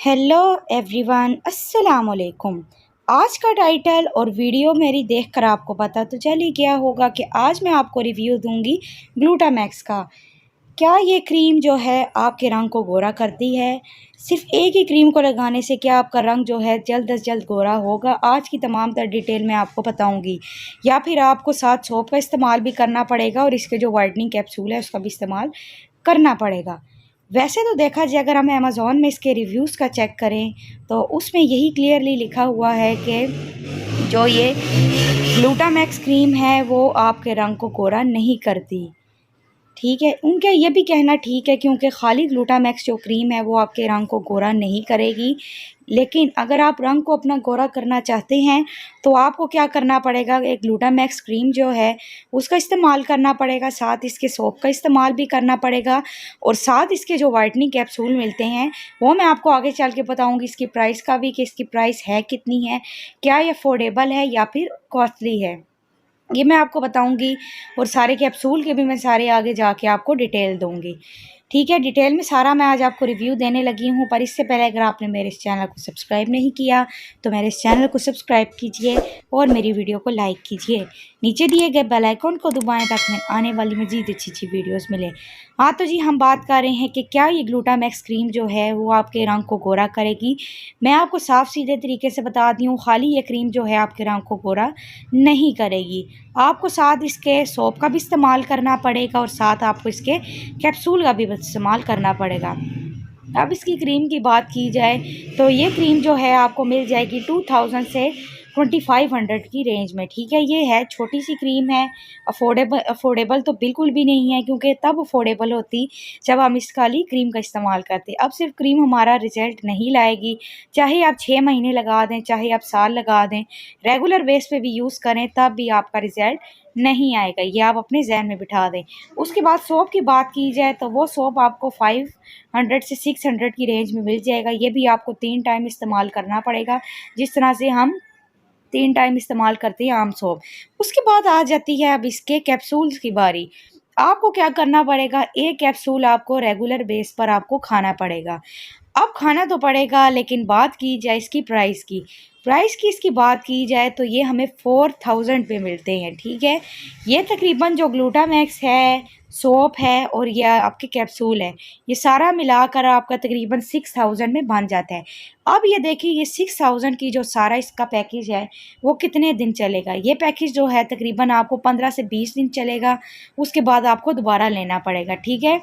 Hello everyone, अस्सलाम वालेकुम। आज का टाइटल और वीडियो मेरी देखकर आपको पता तो चल ही गया होगा कि आज मैं आपको रिव्यू दूंगी ग्लूटामैक्स का। क्या ये क्रीम जो है आपके रंग को गोरा करती है? सिर्फ एक ही क्रीम को लगाने से क्या आपका रंग जो है जल्द अज जल्द गोरा होगा? आज की तमाम तर डिटेल मैं आपको बताऊंगी। या फिर आपको साथ सोप का इस्तेमाल भी करना पड़ेगा और इसके जो वाइटनिंग कैप्सूल है उसका भी इस्तेमाल करना पड़ेगा। वैसे तो देखा जाए, अगर हम अमेज़ॉन में इसके रिव्यूज़ का चेक करें तो उसमें यही क्लियरली लिखा हुआ है कि जो ये ग्लूटामैक्स क्रीम है वो आपके रंग को गोरा नहीं करती। ठीक है, उनका ये भी कहना ठीक है, क्योंकि खाली ग्लूटामैक्स जो क्रीम है वो आपके रंग को गोरा नहीं करेगी। लेकिन अगर आप रंग को अपना गोरा करना चाहते हैं तो आपको क्या करना पड़ेगा, एक ग्लूटामैक्स क्रीम जो है उसका इस्तेमाल करना पड़ेगा, साथ इसके सोप का इस्तेमाल भी करना पड़ेगा और साथ इसके जो वाइटनिंग कैप्सूल मिलते हैं वो मैं आपको आगे चल के बताऊँगी इसकी प्राइस का भी, कि इसकी प्राइस है कितनी है, क्या ये अफोर्डेबल है या फिर कॉस्टली है, ये मैं आपको बताऊंगी। और सारे कैप्सूल के भी मैं सारे आगे जाके आपको डिटेल दूंगी। ठीक है, डिटेल में सारा मैं आज आपको रिव्यू देने लगी हूँ। पर इससे पहले अगर आपने मेरे इस चैनल को सब्सक्राइब नहीं किया तो मेरे इस चैनल को सब्सक्राइब कीजिए और मेरी वीडियो को लाइक कीजिए। नीचे दिए गए बेल आइकन को दबाएं ताकि मैं आने वाली मज़ीद अच्छी अच्छी वीडियोस मिले। हाँ तो जी, हम बात कर रहे हैं कि क्या ये ग्लूटामैक्स क्रीम जो है वो आपके रंग को गोरा करेगी। मैं आपको साफ सीधे तरीके से बता दी हूँ, खाली ये क्रीम जो है आपके रंग को गोरा नहीं करेगी। आपको साथ इसके सोप का भी इस्तेमाल करना पड़ेगा और साथ आपको इसके कैप्सूल का भी इस्तेमाल करना पड़ेगा। अब इसकी क्रीम की बात की जाए तो ये क्रीम जो है आपको मिल जाएगी 2000 से 2500 की रेंज में। ठीक है, ये है छोटी सी क्रीम है, अफोर्डेबल तो बिल्कुल भी नहीं है, क्योंकि तब अफोर्डेबल होती जब हम इस खाली क्रीम का इस्तेमाल करते। अब सिर्फ क्रीम हमारा रिजल्ट नहीं लाएगी, चाहे आप 6 महीने लगा दें, चाहे आप साल लगा दें, रेगुलर बेस पे भी यूज़ करें तब भी आपका रिजल्ट नहीं आएगा, ये आप अपने जहन में बिठा दें। उसके बाद सोप की बात की जाए तो वो सोप आपको 500 से 600 की रेंज में मिल जाएगा। ये भी आपको 3 टाइम इस्तेमाल करना पड़ेगा, जिस तरह से हम 3 टाइम इस्तेमाल करते हैं आम सोप। उसके बाद आ जाती है अब इसके कैप्सूल्स की बारी। आपको क्या करना पड़ेगा, एक कैप्सूल आपको रेगुलर बेस पर आपको खाना पड़ेगा। अब खाना तो पड़ेगा, लेकिन बात की जाए इसकी प्राइस की इसकी बात की जाए तो ये हमें 4000 पे मिलते हैं। ठीक है, ये तकरीबन जो ग्लूटामैक्स है, सोप है और ये आपके कैप्सूल है, ये सारा मिलाकर आपका तकरीबन 6000 में बन जाता है। अब ये देखिए, ये 6000 की जो सारा इसका पैकेज है वो कितने दिन चलेगा। ये पैकेज जो है तकरीबन आपको 15 से 20 दिन चलेगा, उसके बाद आपको दोबारा लेना पड़ेगा। ठीक है,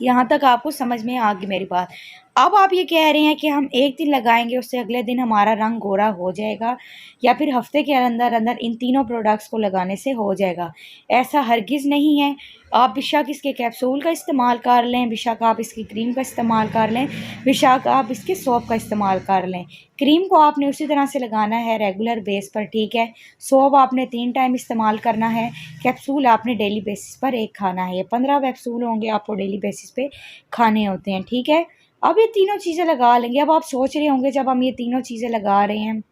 यहाँ तक आपको समझ में आ गई मेरी बात। अब आप ये कह रहे हैं कि हम एक दिन लगाएंगे उससे अगले दिन हमारा रंग गोरा हो जाएगा, या फिर हफ्ते के अंदर अंदर इन तीनों प्रोडक्ट्स को लगाने से हो जाएगा। ऐसा हरगिज़ नहीं है। आप बेशक इसके कैप्सूल का इस्तेमाल कर लें, बेशक आप इसकी क्रीम का इस्तेमाल कर लें, बेशक आप इसके सोप का इस्तेमाल कर लें, क्रीम को आपने उसी तरह से लगाना है रेगुलर बेस पर। ठीक है, सोप आपने 3 टाइम इस्तेमाल करना है, कैप्सूल आपने डेली बेसिस पर एक खाना है। ये 15 कैप्सूल होंगे आपको डेली बेसिस पे खाने होते हैं। ठीक है, अब ये तीनों चीज़ें लगा लेंगे। अब आप सोच रहे होंगे, जब हम ये तीनों चीज़ें लगा रहे हैं,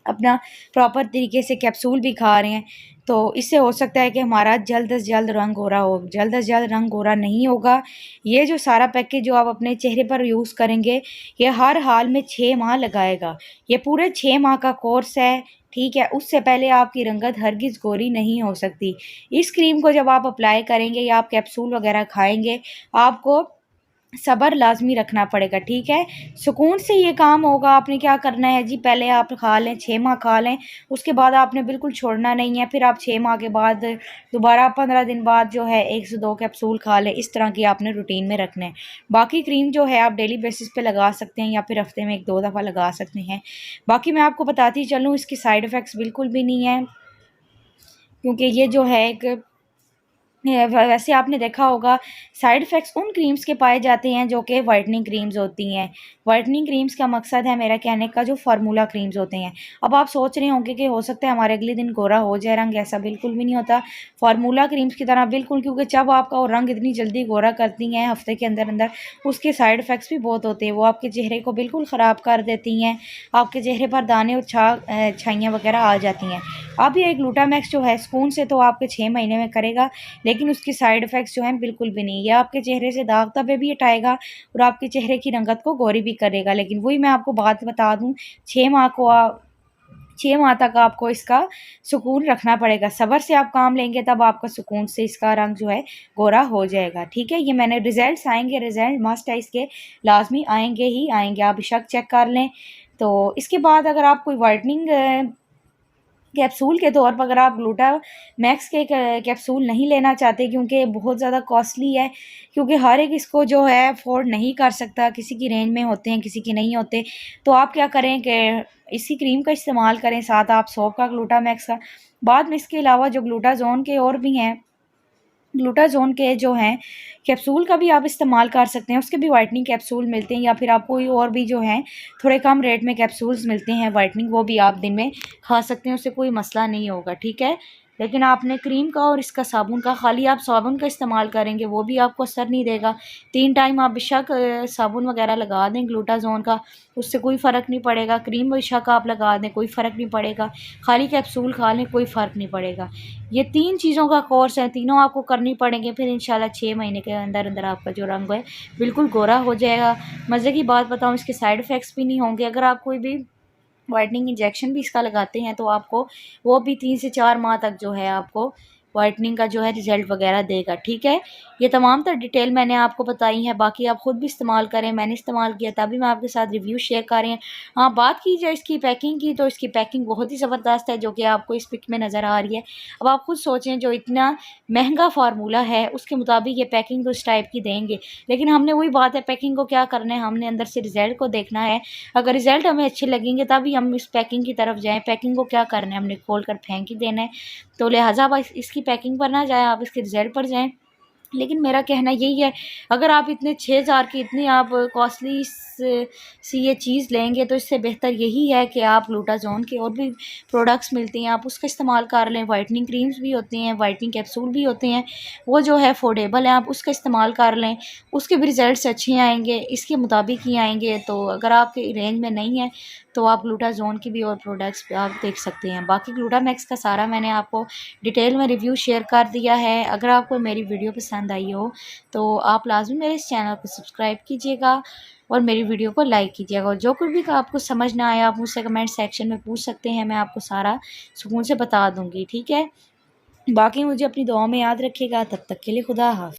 अपना प्रॉपर तरीके से कैप्सूल भी खा रहे हैं, तो इससे हो सकता है कि हमारा जल्द से जल्द रंग गोरा हो। जल्द से जल्द रंग गोरा नहीं होगा। ये जो सारा पैकेज जो आप अपने चेहरे पर यूज़ करेंगे, ये हर हाल में 6 माह लगाएगा। ये पूरे 6 माह का कोर्स है। ठीक है, उससे पहले आपकी रंगत हरगिज़ गोरी नहीं हो सकती। इस क्रीम को जब आप अप्लाई करेंगे या आप कैप्सूल वगैरह खाएंगे, आपको सब्र लाजमी रखना पड़ेगा। ठीक है, सुकून से ये काम होगा। आपने क्या करना है जी, पहले आप खा लें, 6 माह खा लें, उसके बाद आपने बिल्कुल छोड़ना नहीं है। फिर आप 6 माह के बाद दोबारा 15 दिन बाद जो है 1 से 2 कैप्सूल खा लें। इस तरह की आपने रूटीन में रखना है। बाकी क्रीम जो है आप डेली बेसिस पे लगा सकते हैं या फिर हफ्ते में 1-2 दफ़ा लगा सकते हैं। बाकी मैं आपको बताती चलूँ, इसकी साइड इफ़ेक्ट्स बिल्कुल भी नहीं है, क्योंकि ये जो है एक वैसे आपने देखा होगा, साइड इफ़ेक्ट्स उन क्रीम्स के पाए जाते हैं जो कि वाइटनिंग क्रीम्स होती हैं। वाइटनिंग क्रीम्स का मकसद है मेरा कहने का जो फार्मूला क्रीम्स होते हैं। अब आप सोच रहे होंगे कि हो सकता है हमारे अगले दिन गोरा हो जाए रंग, ऐसा बिल्कुल भी नहीं होता फार्मूला क्रीम्स की तरह, बिल्कुल। क्योंकि जब आपका वो रंग इतनी जल्दी गोरा करती हैं हफ्ते के अंदर अंदर, उसके साइड इफ़ेक्ट्स भी बहुत होते हैं। वो आपके चेहरे को बिल्कुल ख़राब कर देती हैं, आपके चेहरे पर दाने और छाइयाँ वगैरह आ जाती हैं। अब ये ग्लूटामैक्स जो है सुकून से तो आपके 6 महीने में करेगा, लेकिन उसके साइड इफ़ेक्ट्स जो हैं बिल्कुल भी नहीं। ये आपके चेहरे से दाग धब्बे भी हटाएगा और आपके चेहरे की रंगत को गोरी भी करेगा। लेकिन वही मैं आपको बात बता दूँ, 6 माह को 6 माह तक आपको इसका सुकून रखना पड़ेगा। सब्र से आप काम लेंगे तब आपका सुकून से इसका रंग जो है गोरा हो जाएगा। ठीक है, ये मैंने रिज़ल्ट्स आएँगे, रिज़ल्ट मस्ट है इसके, लाज़मी आएँगे ही आएँगे, आप बेशक चेक कर लें। तो इसके बाद अगर आप कोई व्हाइटनिंग कैप्सूल के तौर पर अगर आप ग्लूटामैक्स के कैप्सूल नहीं लेना चाहते, क्योंकि बहुत ज़्यादा कॉस्टली है, क्योंकि हर एक इसको जो है अफोर्ड नहीं कर सकता, किसी की रेंज में होते हैं, किसी की नहीं होते। तो आप क्या करें कि इसी क्रीम का इस्तेमाल करें, साथ आप सोप का, ग्लूटामैक्स का। बाद में इसके अलावा जो ग्लूटाजोन के और भी हैं, ग्लूटाजोन के जो हैं कैप्सूल का भी आप इस्तेमाल कर सकते हैं, उसके भी वाइटनिंग कैप्सूल मिलते हैं, या फिर आप कोई और भी जो हैं थोड़े कम रेट में कैप्सूल्स मिलते हैं वाइटनिंग, वो भी आप दिन में खा सकते हैं, उससे कोई मसला नहीं होगा। ठीक है, लेकिन आपने क्रीम का और इसका साबुन का, खाली आप साबुन का इस्तेमाल करेंगे वो भी आपको असर नहीं देगा। 3 टाइम आप बेशक साबुन वगैरह लगा दें ग्लूटाजोन का, उससे कोई फ़र्क नहीं पड़ेगा। क्रीम बेशक आप लगा दें, कोई फ़र्क नहीं पड़ेगा। खाली कैप्सूल खा लें, कोई फ़र्क नहीं पड़ेगा। ये 3 चीज़ों का कोर्स है, तीनों आपको करनी पड़ेंगे, फिर इंशाल्लाह 6 महीने के अंदर अंदर आपका जो रंग है बिल्कुल गोरा हो जाएगा। मज़े की बात बताऊँ, इसके साइड इफ़ेक्ट्स भी नहीं होंगे। अगर आप कोई भी वाइटनिंग इंजेक्शन भी इसका लगाते हैं तो आपको वो भी 3 से 4 माह तक जो है आपको वाइटनिंग का जो है रिज़ल्ट वगैरह देगा। ठीक है, ये तमाम तर डिटेल मैंने आपको बताई है, बाकी आप ख़ुद भी इस्तेमाल करें, मैंने इस्तेमाल किया तभी मैं आपके साथ रिव्यू शेयर कर रही हूँ। हाँ, बात की जाए इसकी पैकिंग की, तो इसकी पैकिंग बहुत ही ज़बरदस्त है, जो कि आपको इस पिक में नज़र आ रही है। अब आप खुद सोचें, जो इतना महंगा फार्मूला है उसके मुताबिक ये पैकिंग तो इस टाइप की देंगे, लेकिन हमने वही बात है, पैकिंग को क्या करना है, हमने अंदर से रिज़ल्ट को देखना है। अगर रिज़ल्ट हमें अच्छे लगेंगे तभी हम इस पैकिंग की तरफ जाएँ। पैकिंग को क्या करना है, हमने खोल कर फेंक ही देना है। तो लिहाजा आप इसकी पैकिंग पर ना जाएँ, आप इसके रिज़ल्ट पर जाएँ। लेकिन मेरा कहना यही है, अगर आप इतने 6000 की इतनी आप कॉस्टली सी ये चीज़ लेंगे, तो इससे बेहतर यही है कि आप ग्लूटाजोन के और भी प्रोडक्ट्स मिलती हैं, आप उसका इस्तेमाल कर लें। वाइटनिंग क्रीम्स भी होती हैं, वाइटनिंग कैप्सूल भी होते हैं, वो जो है अफोर्डेबल हैं, आप उसका इस्तेमाल कर लें, उसके भी रिज़ल्ट्स अच्छे आएँगे, इसके मुताबिक ही आएँगे। तो अगर आपके रेंज में नहीं है तो आप ग्लूटाजोन की भी और प्रोडक्ट्स पे आप देख सकते हैं। बाकी ग्लूटामैक्स का सारा मैंने आपको डिटेल में रिव्यू शेयर कर दिया है। अगर आपको मेरी वीडियो पसंद आई हो तो आप लाज़मी मेरे इस चैनल को सब्सक्राइब कीजिएगा और मेरी वीडियो को लाइक कीजिएगा। और जो कुछ भी आपको समझ ना आया, आप मुझसे कमेंट सेक्शन में पूछ सकते हैं, मैं आपको सारा सुकून से बता दूँगी। ठीक है, बाकी मुझे अपनी दुआओं में याद रखिएगा। तब तक के लिए खुदा हाफ़िज़।